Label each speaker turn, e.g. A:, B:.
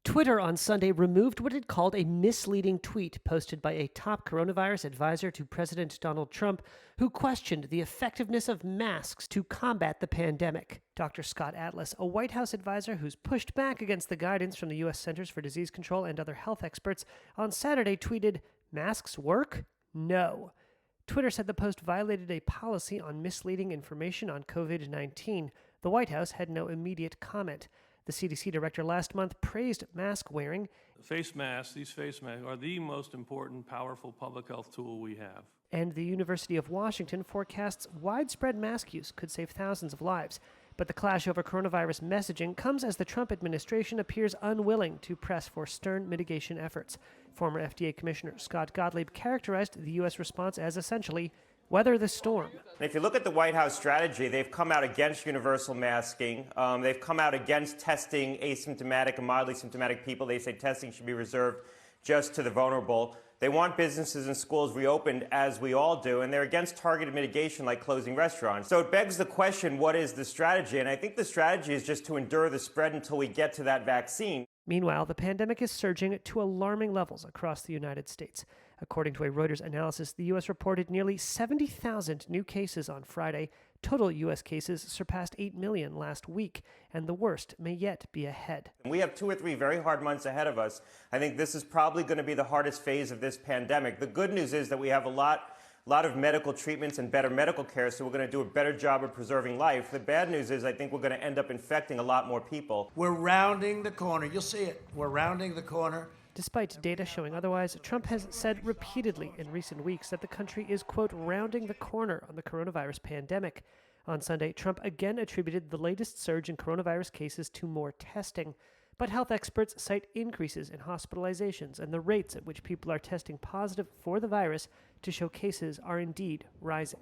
A: Twitter on Sunday removed what it called a misleading tweet posted by a top coronavirus advisor to President Donald Trump, who questioned the effectiveness of masks to combat the pandemic. Dr. Scott Atlas, a White House advisor who's pushed back against the guidance from the U.S. Centers for Disease Control and other health experts, on Saturday tweeted, "Masks work? No." Twitter said the post violated a policy on misleading information on COVID-19. The White House had no immediate comment. The CDC director last month praised mask wearing.
B: These face masks are the most important, powerful public health tool we have.
A: And the University of Washington forecasts widespread mask use could save thousands of lives. But the clash over coronavirus messaging comes as the Trump administration appears unwilling to press for stern mitigation efforts. Former FDA Commissioner Scott Gottlieb characterized the U.S. response as essentially weather the storm.
C: If you look at the White House strategy, they've come out against universal masking. They've come out against testing asymptomatic and mildly symptomatic people. They say testing should be reserved just to the vulnerable. They want businesses and schools reopened, as we all do, and they're against targeted mitigation like closing restaurants. So it begs the question, what is the strategy? And I think the strategy is just to endure the spread until we get to that vaccine.
A: Meanwhile, the pandemic is surging to alarming levels across the United States. According to a Reuters analysis, the U.S. reported nearly 70,000 new cases on Friday. Total U.S. cases surpassed 8 million last week, and the worst may yet be ahead.
C: We have 2 or 3 very hard months ahead of us. I think this is probably going to be the hardest phase of this pandemic. The good news is that we have a lot of medical treatments and better medical care, so we're going to do a better job of preserving life. The bad news is I think we're going to end up infecting a lot more people.
D: We're rounding the corner. You'll see it. We're rounding the corner.
A: Despite data showing otherwise, Trump has said repeatedly in recent weeks that the country is, quote, rounding the corner on the coronavirus pandemic. On Sunday, Trump again attributed the latest surge in coronavirus cases to more testing. But health experts cite increases in hospitalizations and the rates at which people are testing positive for the virus to show cases are indeed rising.